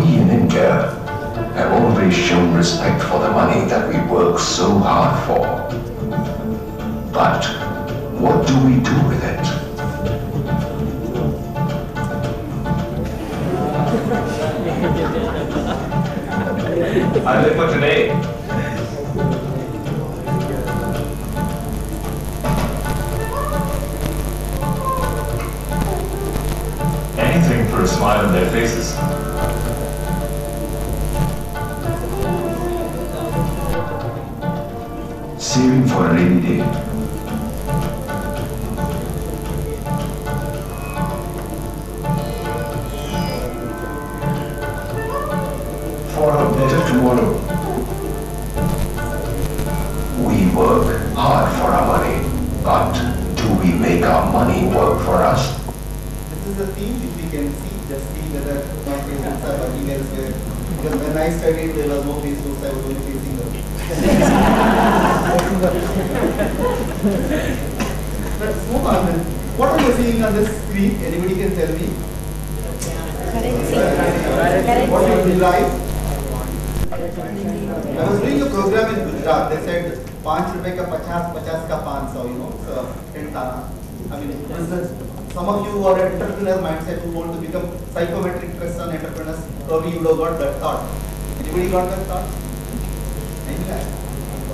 We in India have always shown respect for the money that we work so hard for. But what do we do with it? I live for today. Anything for a smile on their faces. Saving for a rainy day. For a better tomorrow. We work hard for our money, but do we make our money work for us? This is the theme which we can see, just see whether my patients are working elsewhere. Because when I studied, there was no face source, I was only facing them. But Sukumaran, what are you seeing on this screen? Anybody can tell me? Currency. What you realize? I was doing a program in Gujarat. They said, ₹5 ka 50 ka 500, you know, so 10 tana. I mean, some of you who are entrepreneur mindset who want to become psychometric tests on entrepreneurs, probably you would have got that thought. Anybody got that thought? Anyway.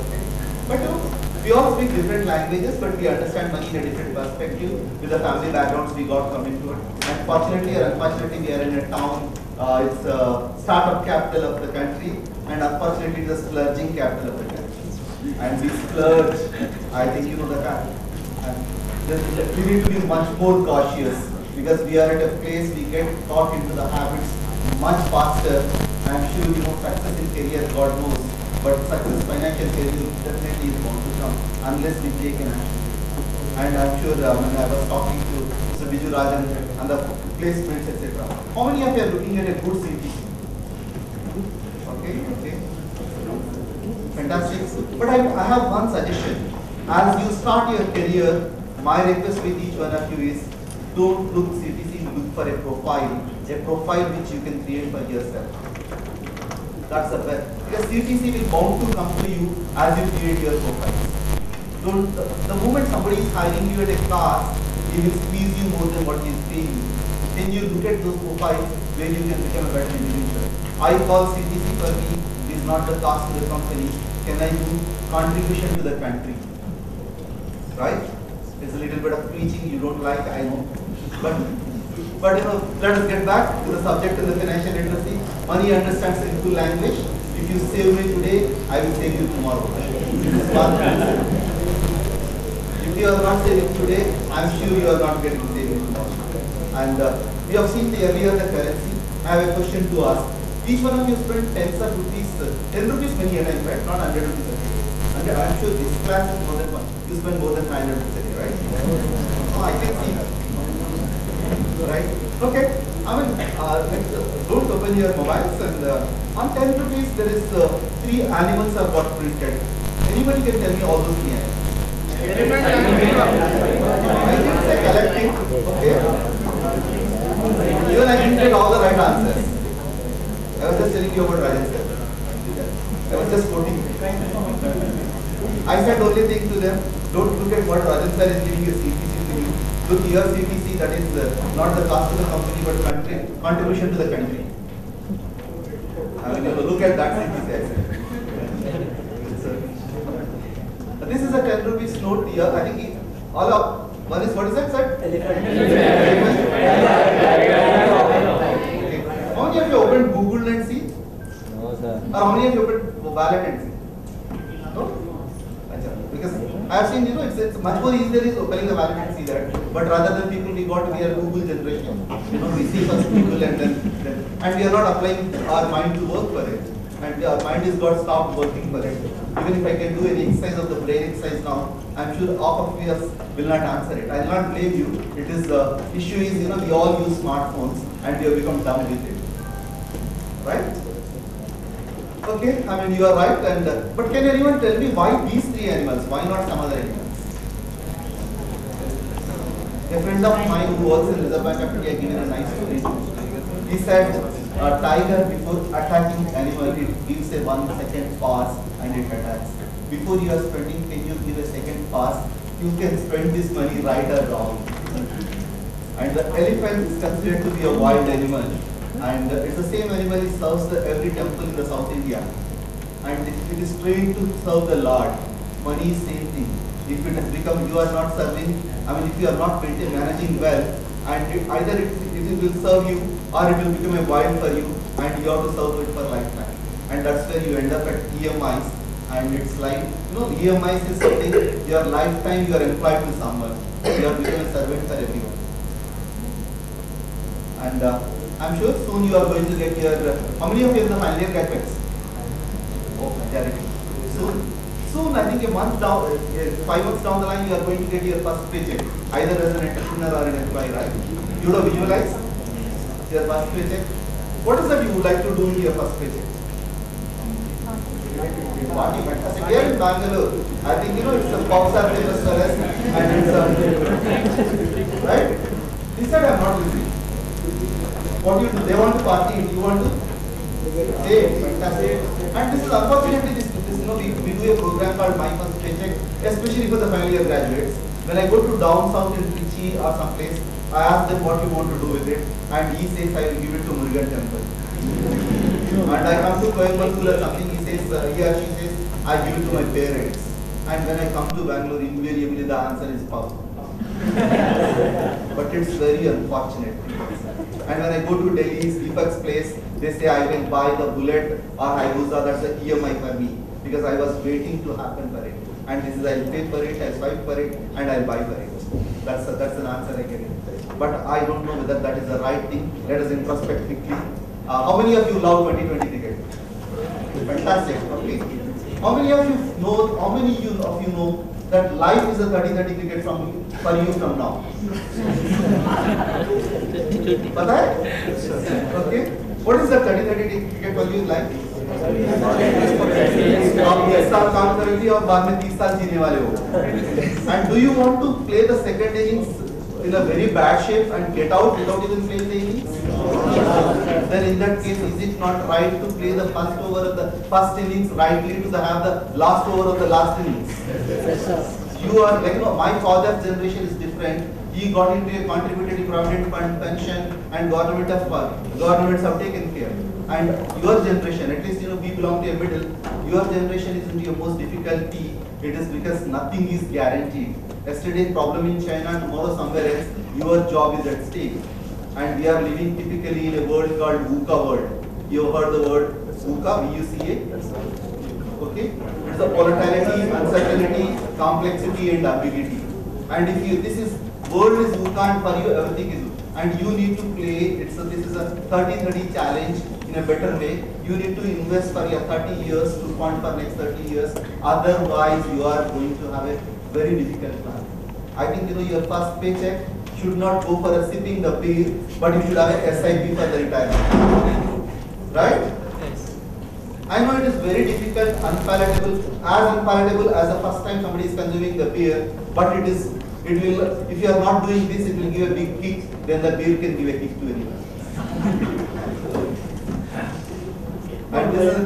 Okay. But we all speak different languages, but we understand money in a different perspective with the family backgrounds we got coming to it. And fortunately or unfortunately, we are in a town. It's a startup capital of the country, and unfortunately, it's a splurging capital of the country. And we splurge. I think you know the fact. We need to be much more cautious because we are at a place we get caught into the habits much faster. I'm sure you know success in career, God knows, but success financial career definitely is bound to come unless we take an action. And I'm sure when I was talking to Mr. Biju Rajan and the placements, etc. How many of you are looking at a good CTC? Okay. Fantastic. But I have one suggestion. As you start your career, my request with each one of you is don't look CTC, look for a profile which you can create for yourself. That's the best. Because CTC will bound to come to you as you create your profile. The moment somebody is hiring you at a class, he will squeeze you more than what he is paying you. Then you look at those profiles where you can become a better individual. I call CTC for me is not the cost to the company. Can I do contribution to the country? Right? It's a little bit of preaching you don't like, I know. But you know, let us get back to the subject of the financial literacy. Money understands simple language. If you save me today, I will save you tomorrow. This is one principle. If you are not saving today, I am sure you are not getting saving tomorrow. And we have seen the earlier the currency. I have a question to ask. Each one of you spent tens of rupees, 10 rupees many a time, right? Not 100 rupees a day. And I am sure this class is more than one. You spend more than 500 rupees a day, right? Oh, I can see that. Right? Okay. I mean, don't open your mobiles and on 10 rupees there is 3 animals are got printed. Anybody can tell me all those 3 animals? I didn't say collecting. Okay. Even I didn't get all the right answers. I was just telling you about Rajan sir. I was just quoting. I said only thing to them, don't look at what Rajan sir is giving a CTC to you. Look your CTC, that is not the cost of the company but contribution to the country. I mean, look at that CTC I said. This is a 10 rupees note here. I think all of one is what is that, sir? Elephant. How many of you opened Google and see? No, sir. Or how many of you opened wallet and see? No? Because I have seen, you know, it's much more easier is opening the wallet and see that. But rather than people, we are Google generation. You know, we see first Google and then we are not applying our mind to work for it. And our mind is got stopped working for it. Even if I can do any exercise of the brain exercise now, I'm sure half of you will not answer it. I will not blame you. It is the issue is, you know, we all use smartphones and we have become dumb with it. Right? Okay, I mean you are right. And but can anyone tell me why these 3 animals? Why not some other animals? A friend of mine who works in Reserve Bank of India gave me a nice story. He said a tiger before attacking animal, it gives a 1 second pause and it attacks. Before you are spending, can you give a second pause? You can spend this money right or wrong. And the elephant is considered to be a wild animal. And it's the same animal, it serves every temple in the South India. And it is trained to serve the Lord. Money is same thing. If it has become, you are not serving, if you are not managing well, and either it will serve you or it will become a wild for you and you have to serve it for lifetime. And that's where you end up at EMIs. And it's like, EMIs is something, your lifetime you are employed to someone. You are become a servant for everyone. And I'm sure soon you are going to get your, how many of you have the final year graduates? Oh, majority. Soon, I think a month down, 5 months down the line, you are going to get your first paycheck, either as an entrepreneur or an employee, right? You would have visualized your first paycheck. What is that you would like to do in your first paycheck? Party, fantastic. Here in Bangalore, I think it's a pops are famous for us, and it's right? He said I'm not listening. What do you do? They want to party, you want to stay, fantastic. And this is unfortunately we do a program called My First Paycheck, especially for the final year graduates. When I go to down south in Trichy or someplace, I ask them what you want to do with it, and he says I will give it to Murugan temple. And I come to Coimbatore or something, he or she says I give it to my parents. And when I come to Bangalore, invariably the answer is pub. But it's very unfortunate. And when I go to Delhi's Deepak's place, they say I can buy the Bullet or Hayabusa, that's the EMI for me. Because I was waiting to happen for it. And this is I'll pay for it, I'll swipe for it, and I'll buy for it. That's an answer I get. But I don't know whether that is the right thing. Let us introspect quickly. How many of you love 2020 cricket? Fantastic. Okay. How many of you know that life is a 30-30 cricket for you from now? Pata hai? Okay. What is the 30-30 cricket for you like? आप 10 साल काम करोगे और बाद में 30 साल जीने वाले हो. And do you want to play the second innings in a very bad shape and get out without even playing the innings? Then in that case, is it not right to play the first over of the first innings rightly to have the last over of the last innings? You are like my father's generation is different. He got into a contributory provident fund pension and governments have taken care. And your generation, at least we belong to a middle, your generation is into your most difficulty. It is because nothing is guaranteed. Yesterday's problem in China, tomorrow somewhere else, your job is at stake. And we are living typically in a world called VUCA world. You have heard the word VUCA, V-U-C-A? Okay? It's the volatility, uncertainty, complexity and ambiguity. And if this is world is VUCA and for you everything is and you need to play, this is a 30-30 challenge in a better way. You need to invest for your 30 years to fund for next 30 years. Otherwise, you are going to have a very difficult time. I think your first paycheck should not go for a sipping the beer, but you should have a SIP for the retirement. Right? Yes. I know it is very difficult, unpalatable as the first time somebody is consuming the beer, but it will, if you are not doing this, it will give a big kick, then the beer can give a kick to anyone. And this is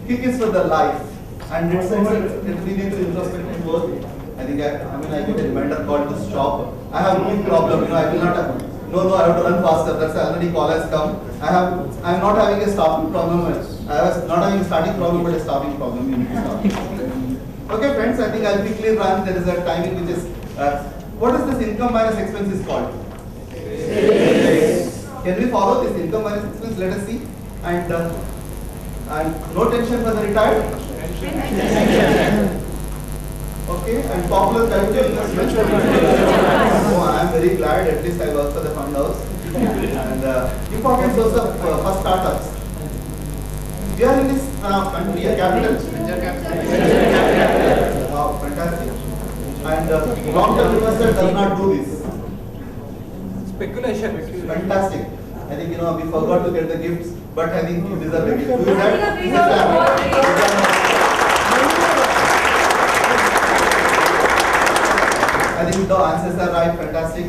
kick is for the life. And it's we need to introspective work. I think I get a reminder call to stop. I have no problem, I will not have, I have to run faster. That's already call has come. I am not having a stopping problem. I was not having a starting problem, but a stopping problem. You need to stop. Okay, friends, I think I'll quickly run. There is a timing which is, what is this income minus expenses called? Yes. Can we follow this income minus expense? Let us see. And no tension for the retired? Okay, and popular calculation. Oh, I am very glad, at least I work for the fund house. And importance also for startups. We are in this country, a capital. Wow, fantastic. And long-term investor does not do this. Speculation. Fantastic. I think we forgot to get the gifts, but I think you deserve the gift. Do you have? I think the answers are right, fantastic.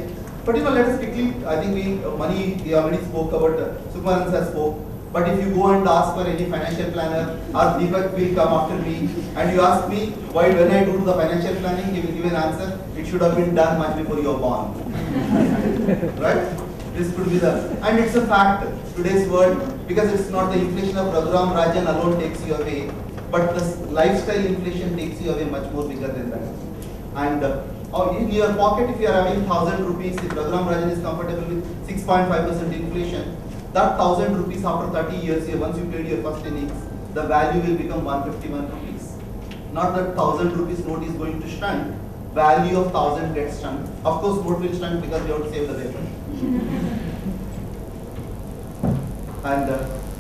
But let us quickly, I think money, we already spoke about, Sukumaran has spoke. But if you go and ask for any financial planner, or Deepak will come after me, and you ask me why when I do the financial planning, he will give an answer, it should have been done much before you are born. Right? This could be the, and it's a fact, today's world, because it's not the inflation of program Rajan alone takes you away, but the lifestyle inflation takes you away much more bigger than that. And in your pocket, if you are having 1,000 rupees, if program Rajan is comfortable with 6.5% inflation, that 1,000 rupees after 30 years, once you played your first innings, the value will become 151 rupees. Not that 1,000 rupees note is going to shrunk, value of 1,000 gets shrunk. Of course, note will shrunk because you have to save the paper. And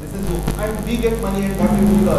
this is, and we get money and what we do to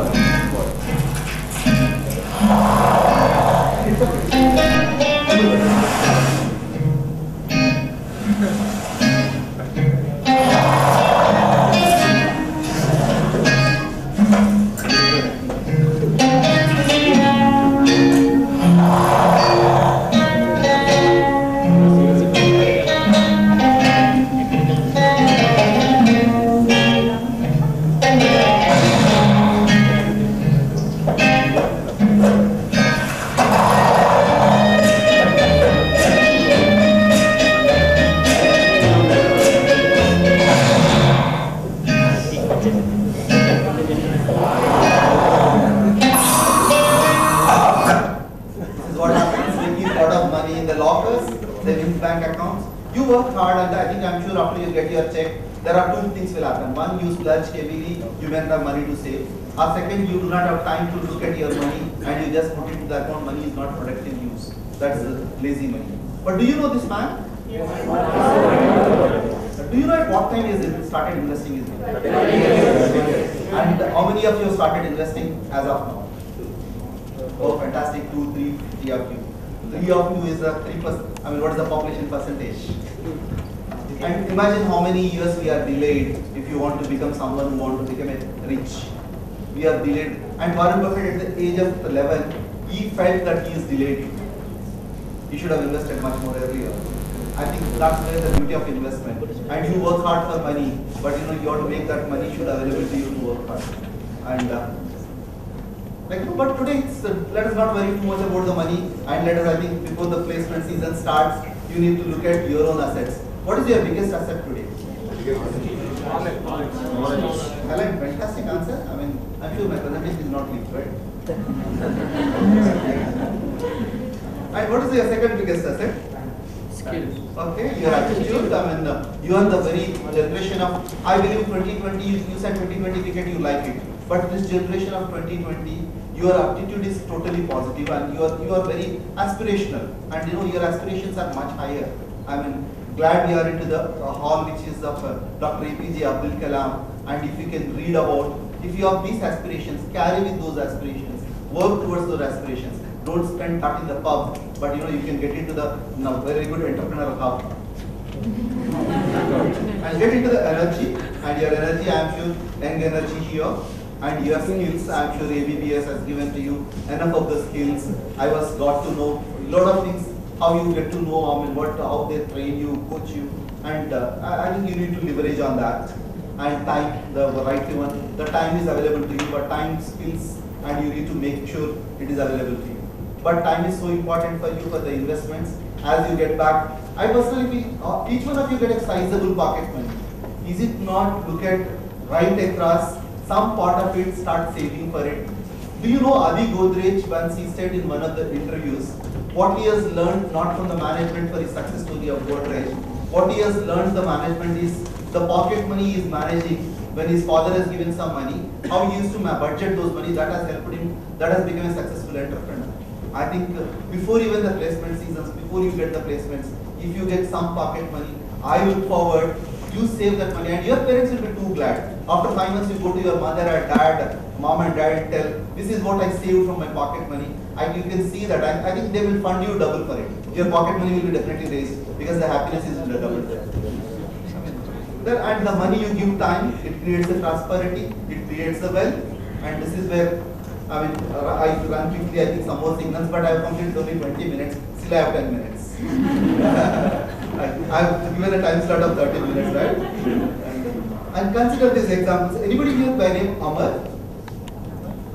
our second, you do not have time to look at your money and you just put it to the account. Money is not productive use. That's lazy money. But do you know this man? Yes. Do you know at what time he has started investing his money? And how many of you have started investing as of now? Oh, fantastic. 2, 3, 3 of you. 3 of you is a 3%. I mean, what is the population percentage? And imagine how many years we are delayed if you want to become someone who want to become rich. We are delayed. And Warren Buffett at the age of 11, he felt that he is delayed. He should have invested much more earlier. I think that's where the beauty of investment. And you work hard for money, but you have to make that money should available to you to work hard. And but today, let us not worry too much about the money. And let us, I think, before the placement season starts, you need to look at your own assets. What is your biggest asset today? Talent, fantastic answer. I mean, I'm sure my presentation is not leaked, right? And what is your second biggest asset? Skills. Okay, your attitude. I mean, you are the very generation of, I believe 2020, you said 2020 cricket, you like it. But this generation of 2020, your aptitude is totally positive and you are very aspirational. And your aspirations are much higher. I mean, glad we are into the hall which is of Dr. APJ Abdul Kalam, and if you can read about, if you have these aspirations, carry with those aspirations, work towards those aspirations. Don't spend that in the pub, but you can get into the very good entrepreneurial hub. And get into the energy, and your energy, I am sure, young energy here, and your skills, I am sure ABBS has given to you enough of the skills. I got to know a lot of things. How you get to know, I mean, how they train you, coach you, and I think you need to leverage on that. And time, the right one, the time is available to you, but time, skills, and you need to make sure it is available to you. But time is so important for you for the investments. As you get back, I personally feel each one of you get a sizable pocket money. Is it not look at right across, some part of it, start saving for it. Do you know Adi Godrej, once he said in one of the interviews, what he has learned not from the management for his success story of Godrej, what he has learned the management is the pocket money he is managing when his father has given some money, how he used to budget those money, that has helped him, that has become a successful entrepreneur. I think before even the placement seasons, before you get the placements, if you get some pocket money, I look forward, you save that money and your parents will be too glad. After 5 months, you go to your mother or dad, mom and dad and tell, this is what I saved from my pocket money. You can see that. I think they will fund you double for it. Your pocket money will be definitely raised because the happiness is double there. And the money you give time, it creates a prosperity, it creates a wealth, and this is where, I mean, I run quickly, I think some more signals, but I have completed only 20 minutes, still I have 10 minutes. I've given a time slot of 30 minutes, right? And consider these examples. Anybody here by name Amar?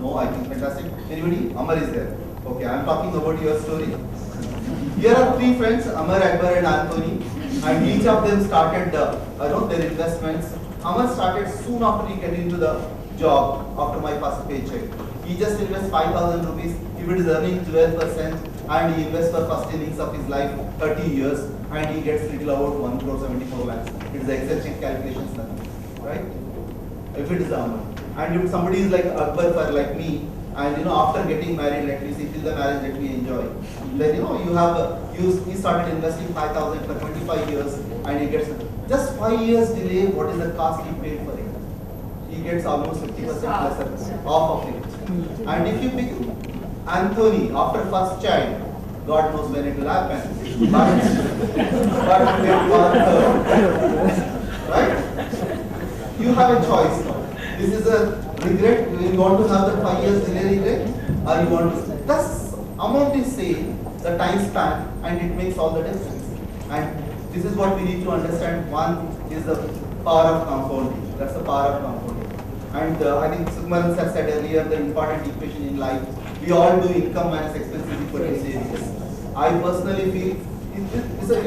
No, I think fantastic. Anybody? Amar is there. Okay, I'm talking about your story. Here are three friends, Amar, Akbar and Anthony, and each of them started their investments. Amar started soon after he get into the job, after my first paycheck. He just invests 5,000 rupees. If it is earning 12% and he invests for first innings of his life, 30 years, and he gets little about 1 crore 74 lakhs. It is Excel sheet calculations, nothing, right? If it is Amar. And if somebody is like Akbar for like me, and after getting married, let me see, till the marriage, let me enjoy. Then he started investing 5,000 for 25 years, and he gets just 5 years delay. What is the cost he paid for it? He gets almost 50% lesser off of it. And if you pick Anthony after first child, God knows when it will happen. Right? You have a choice now. This is a regret. You want to have the 5 years delay regret, or you want to? Thus, amount is same, the time span, and it makes all the difference. And this is what we need to understand. One is the power of compounding. That's the power of compounding. And I think Sukumaran has said earlier the important equation in life. We all do income minus expenses equal to savings. I personally feel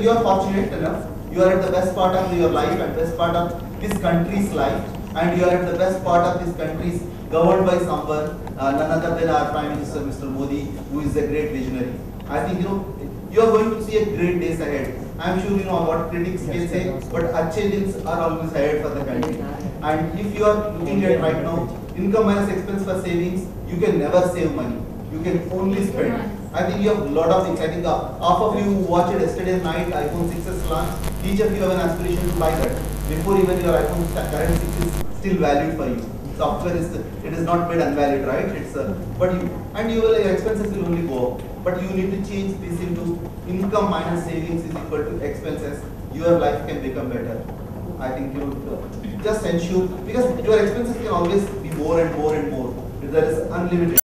you are fortunate enough. You are at the best part of your life and best part of this country's life, and you are at the best part of this country's governed by someone, none other than our Prime Minister, Mr. Modi, who is a great visionary. I think you are going to see a great days ahead. I am sure you know what critics can say, but achhe dins are always ahead for the country. And if you are looking at right now, income minus expense for savings, you can never save money. You can only spend. I think you have a lot of things. I think half of you who watched it yesterday night, iPhone 6s launch, each of you have an aspiration to buy that. Before even your iPhone current 6 is still valued for you. Software is not made unvalid, right? Your expenses will only go up. But you need to change this into income minus savings is equal to expenses. Your life can become better. I think just ensure, because your expenses can always be more and more and more. There is unlimited.